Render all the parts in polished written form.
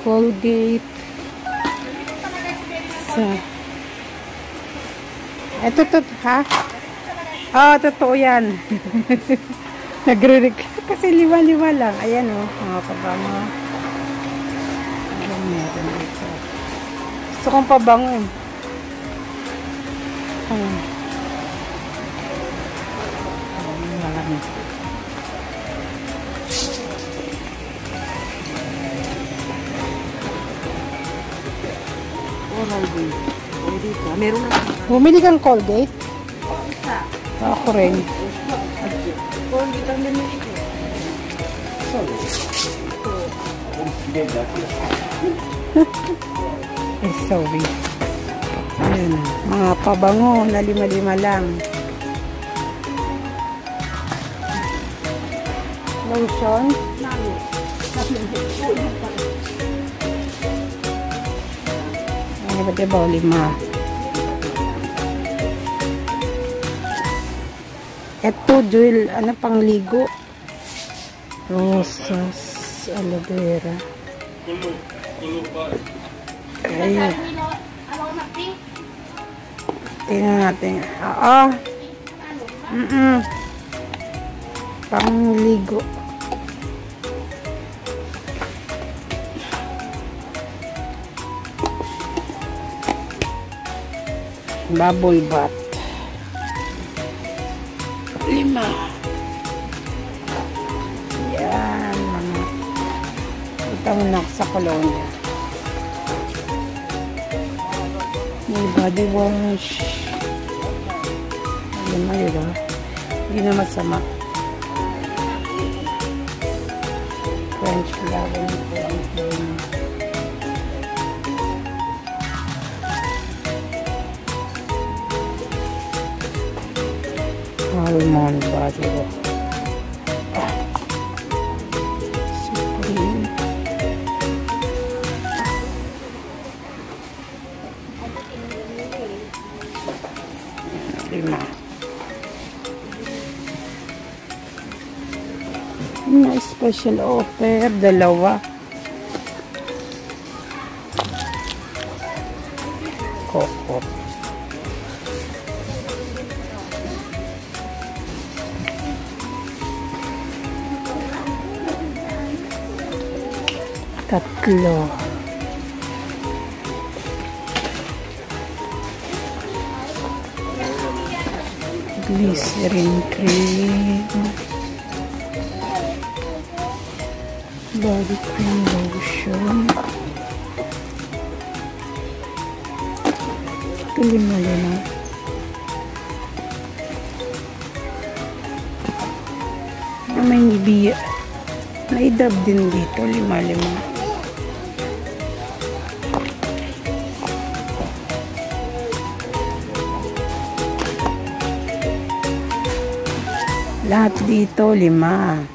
Colgate. So, eto to, ha? Ah, totoo yan. Nagre-rec kasi liwa-liwa lang. Ayan o, mga pabango. Gusto kong pabango eh. Marami. Meron na. Bumili kang Colgate? Ako rin. Colgate ang binili ko. Sorry. Ayan, mga pabango na lima-lima lang. Lotion. Ay, ba't diba lima? Eto, Joel, ano pang ligo? Rosas, aloe vera. Ayun. Tingnan natin. Oo. Pang ligo. Bubble bath. 5. Yan. Ito na sa Colonia. May body wash. Ayan na yun. Hindi na masama. French flower. Almond body wash. Supreme. May special offer, 2. Coco. Tatlo. Glycerin cream. Body cream lotion. Ito 5 na. May Nivea. May dab din dito. 5. Lahat dito 5.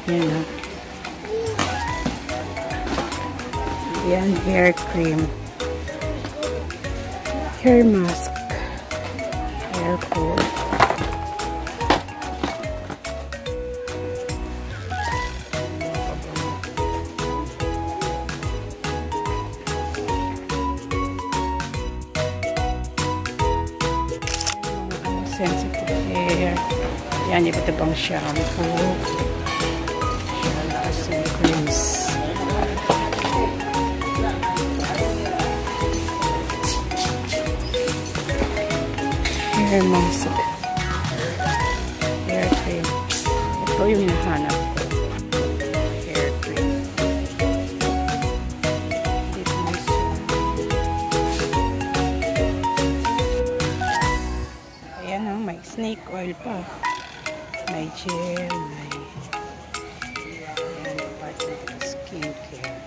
Yan. Yan, hair cream. Hair mask. Hair food. Sensitive hair. Yan, iba't ibang shampoo. Creams. Hair mask. Hair cream. Ito yung hinahanap ko. Hair cream. Dito na siya. Ayan o, may snake oil pa. May gel, may skincare.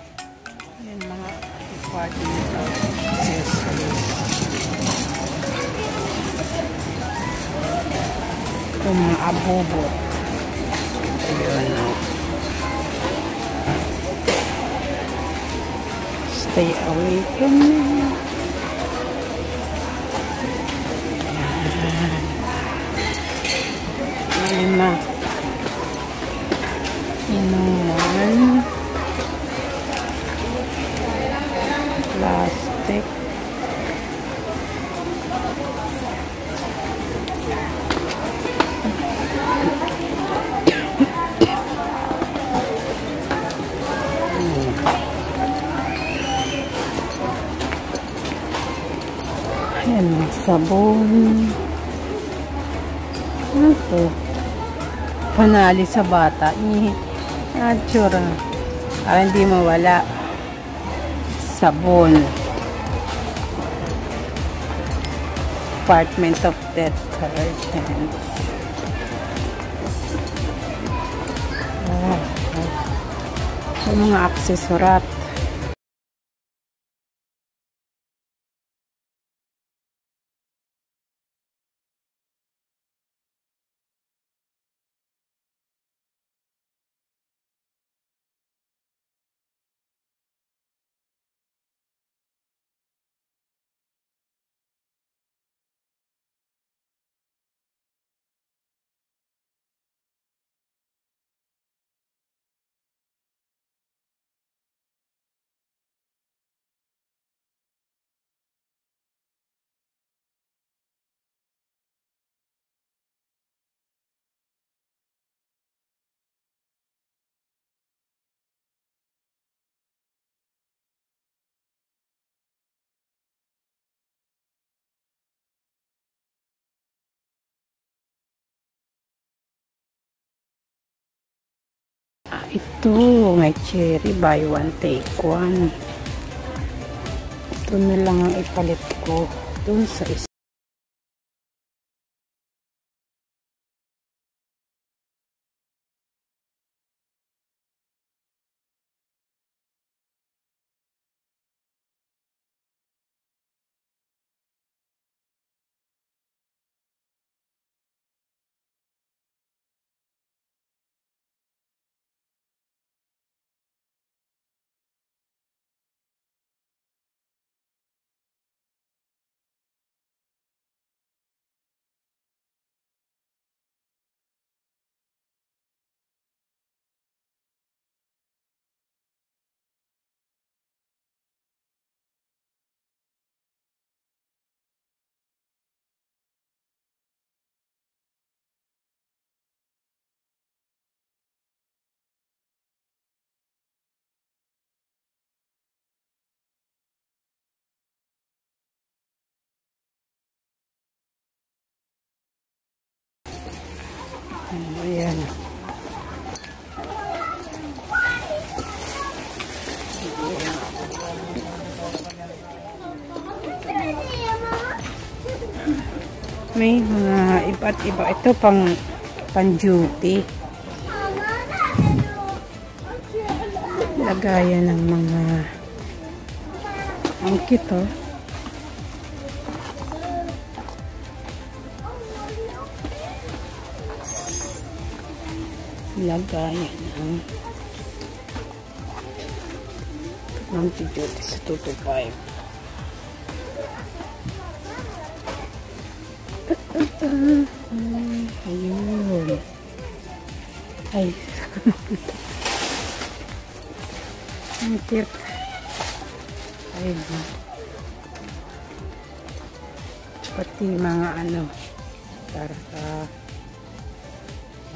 Yan mga department of accessories. Ito mga abobo. Ayan o. Stay away from me. Lima. Inuman. Plastic. Ayan, sabon. Ano to? Panali sa bata. Natsura. Para hindi mawala. Sabon. Department of Detergent. Mga aksesorat. Ito, may cherry, buy one, take one. Ito na lang ang ipalit ko dun sa isa. Ayan. May mga iba't iba. Ito pang duty. Lagayan ng mga ang cute, oh. Lagayan ng duty sa 225. Ayun. Ay. Ang cute. Ayun. Pati mga ano. Tarka.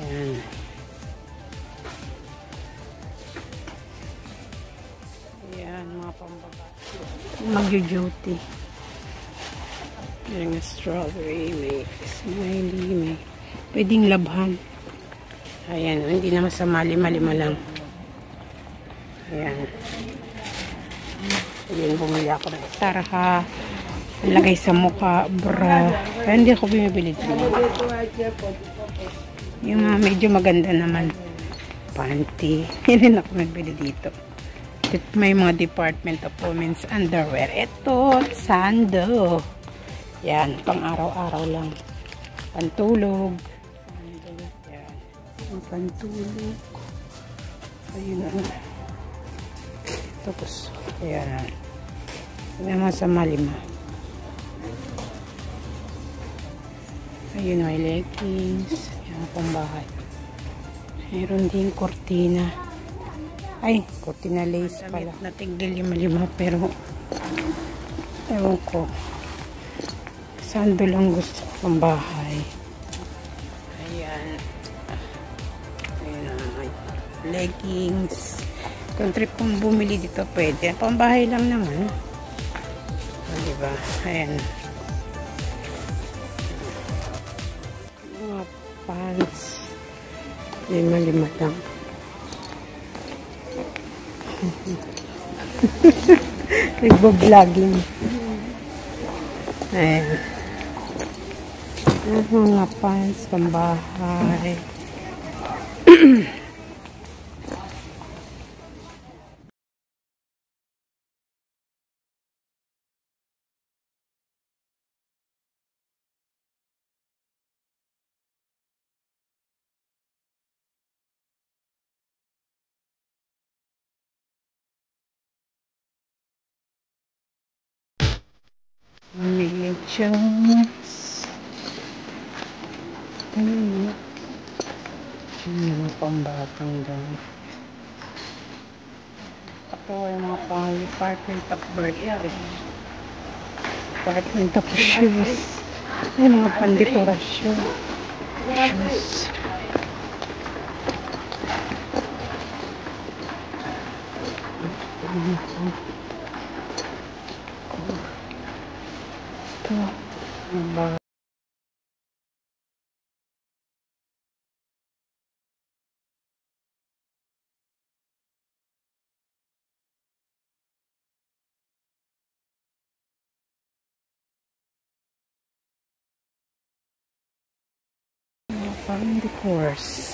Ayan. Ayan, mga pambaba. Mag-duty. May strawberry, may smiley, may pwedeng labhan. Ayan, hindi na masama, lima-lima lang. Ayan. Ayan, bumili ako ng tarha. Lagay sa mukha, bra. Kaya hindi ako bumibili dito. Yung mga medyo maganda naman. Panty. Hindi na ako nagbili dito. May mga Department of Women's Underwear. Ito, sando. Yan, pang araw-araw lang. Pantulog. Yan. Pantulog. Ayun na. Tapos, ayan na. Yan mga sa malima. Ayun, may leggings. Yan. Ang pambahay. Meron din cortina. Ay, cortina lace pala. Natigil 5 pero ewan ko. Sando lang gusto pambahay. Ayan. Ayan. Leggings. Kung trip kong bumili dito pwede. Pambahay lang naman. Diba? Ayan. Mga pants. 5 lang. Nagbo-vlogging. Ayan. Mga pants, pambahay. Medyas. Mga pambatang daw. Ito ay mga pang-department of birthday. Department of shoes. Ay, mga pandekorasyon. Shoes. Ito. Ang pang-decors.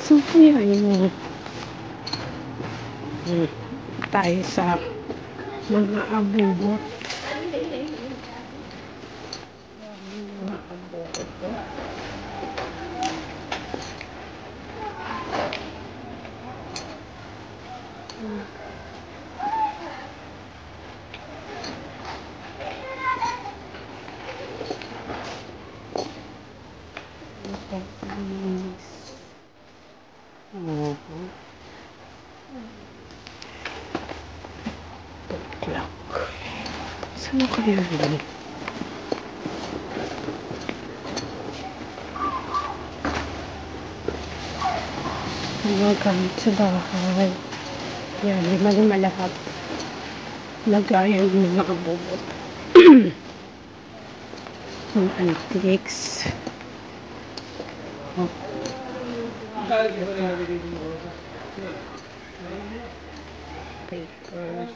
So, ayan. Tayo sa mga abubot. Mga abubot. Saan ako yun? Mga gamit sa bahay. Yan, 5 lahat. Lagayan ng mga bubot. Yung antiques. Oh. Papers.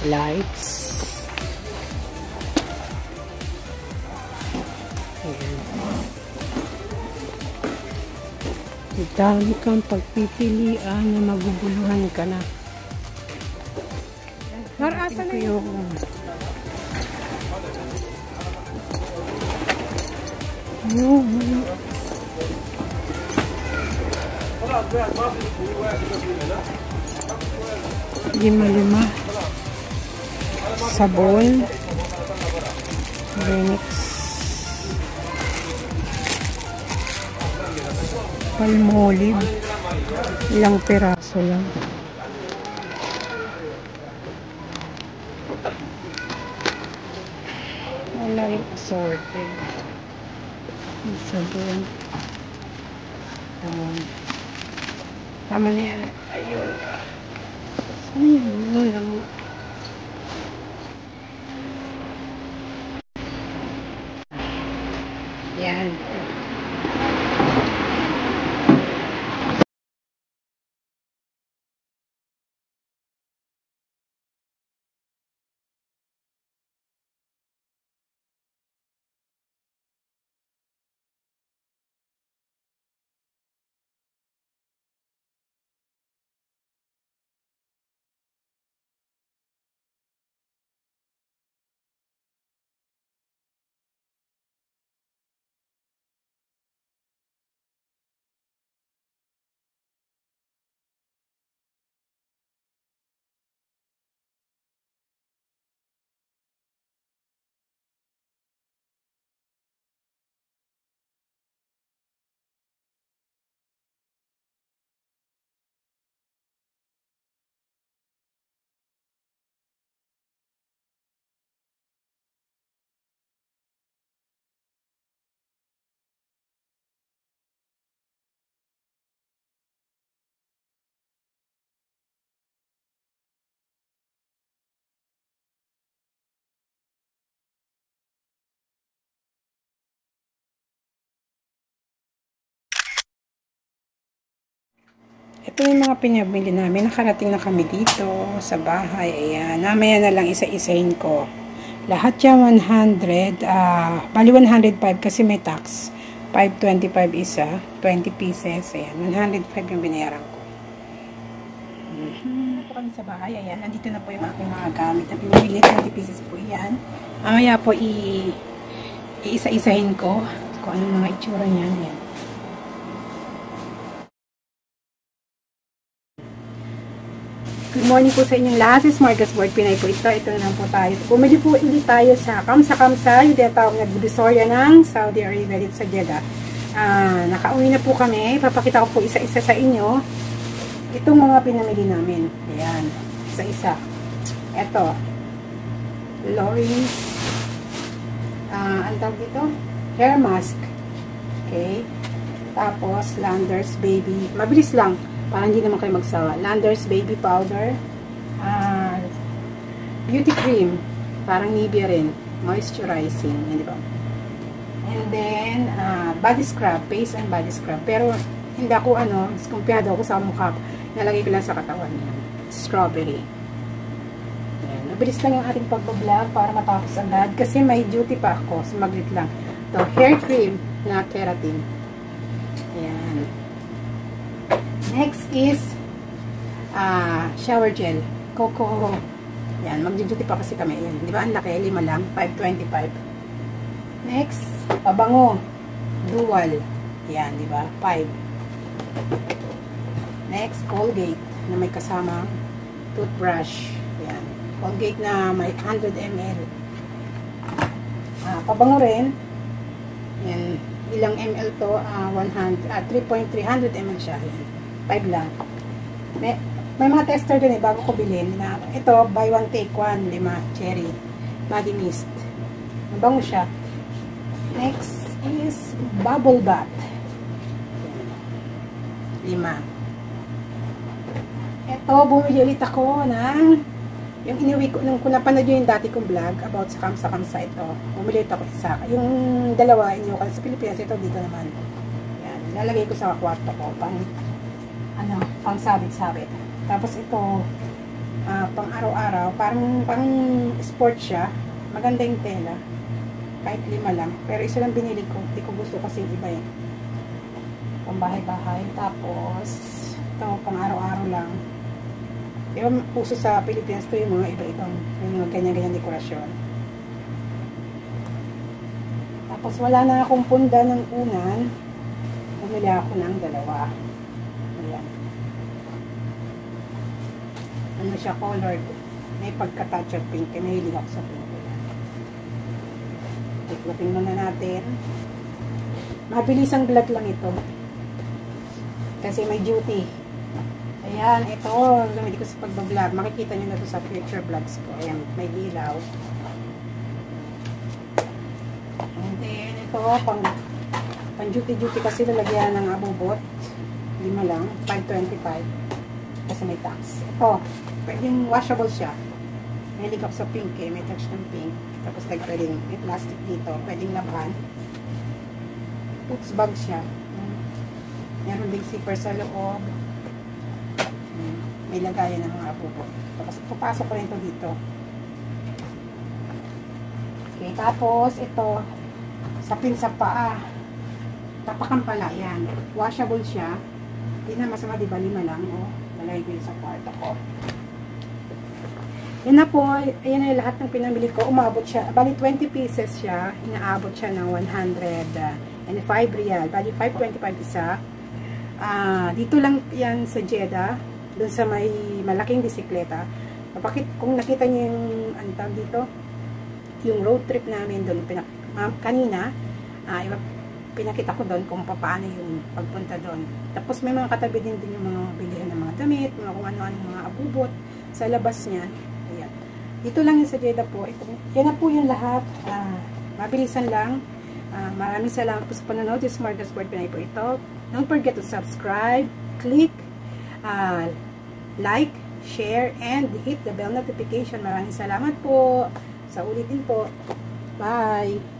Lights. Ayan. Dami kang pagpipilian na maguguluhan ka na. Marasa na yung lima sabon Renix Palmolive, ilang peraso lang. Wala rin assorted sabon. Tama na yan. Ayun. Ayun. Yan. Ito yung mga pinabili namin. Nakarating na kami dito sa bahay. Ayan. Mamaya na lang isa-isahin ko. Lahat yan 100. Bali 105 kasi may tax. 525 isa. 20 pieces. Ayan. 105 yung binayaran ko. Po kami sa bahay. Ayan. Nandito na po yung aking mga gamit na pinabili. 20 pieces po yan. Mamaya po iisa-isahin ko kung anong mga itsura niyan. Ayan. Good morning po sa inyong lahat. Si Smorgasbord Pinay po ito. Ito na lang po tayo. Bumili po ulit tayo sa Kamsa, yung tinatawag na Divisoria ng Saudi Arabia dito sa Jeddah. Nakauwi na po kami. Papakita ko po isa-isa sa inyo itong mga pinamili namin. Ayan. Isa-isa. Ito. Lori's ang tawag dito? Hair mask. Okay. Tapos, Landers Baby. Mabilis lang. Para hindi naman kayo magsawa. Landers Baby Powder. Beauty Cream. Parang Nivea rin. Moisturizing. Yan, di ba? And then, Body Scrub. Face and Body Scrub. Pero, hindi ako, diskumpiyado ako sa mukha. Nalagay ko lang sa katawan. Yan. Strawberry. Yan. Nabilis lang yung ating pagbablog para matapos agad. Kasi may duty pa ako. Sumaglit lang. Ito, hair cream na keratin. Ayan. Next is shower gel. Coco. Yan, magjujuti pa kasi kami. Yan, di ba? Ang laki, 5 lang, 525. Next, pabango. Dual. Yan, di ba? 5. Next, Colgate na may kasamang toothbrush. Yan. Colgate na may 100 ml. Pabango rin. Yan. Ilang ml to? 3.300 ml siya. Yan. 5 lang. May mga tester dun bago ko bilhin. Ito, buy one take one. 5 cherry. Body mist. Mabango siya. Next is bubble bath. 5. Ito, bumili ulit ako ng yung iniwi ko, nung napanood nyo yung dati kong vlog about sa Kamsa ito. Bumili ulit ako isa. Yung dalawa, iniwi ko sa Pilipinas. Ito, dito naman. Yan. Lalagay ko sa kwarto ko. Pang sabit-sabit. Tapos ito, pang araw-araw, parang pang sport siya. Maganda yung tela. Kahit 5 lang. Pero isa lang binili ko. Hindi ko gusto kasi iba eh. Pang bahay-bahay. Tapos, ito, pang araw-araw lang. Diba, puso sa Pilipinas to yung mga iba-ibang, yung mga ganyan-ganyan dekorasyon. Tapos, wala na akong punda ng unan. Bumili ako ng 2. Ayan. Ano siya, colored. May pagka-touch of pink. May hilig ako sa pink. Tignan muna natin. Mabilis ang vlog lang ito. Kasi may duty. Ayan, ito. Gamitin ko sa pagbablog. Makikita nyo na ito sa future vlogs ko. Ayan, may ilaw. And then, ito, pang duty-duty kasi lalagyan ng abubot. 5 lang, 525. Kasi may tax. Ito, pwedeng washable siya. May hilig ako sa pink eh. May touch ng pink. Tapos pwedeng may plastic dito. Pwedeng laban. Puts bag siya. Meron ding zipper sa loob. May lagayan ng mga abubot. Tapos papasok ko rin ito dito. Okay, tapos ito sapin sa paa. Tapakan pala yan. Washable siya. Hindi na masama, di ba? 5 lang. Lalagay ko yun sa kwarto ko. Yan na po. Ayan na lahat ng pinamili ko. Umabot siya. Bali 20 pieces siya. Inaabot siya ng 105 riyal. Bali 525 isa. Dito lang yan sa Jeddah. Doon sa may malaking bisikleta. Kung nakita niyo yung antag dito, yung road trip namin doon kanina, pinakita ko doon kung paano yung pagpunta doon. Tapos may mga katabi din yung mga bilihan ng mga damit, mga kung ano-ano mga abubot sa labas niya. Ayan. Dito lang yung sa Jeddah po. Yan na po yung lahat. Mabilisan lang. Maraming salamat po sa panonood. Yung Smorgasbord Pinay po ito. Don't forget to subscribe, click, like, share, and hit the bell notification. Maraming salamat po. Sa ulitin po. Bye!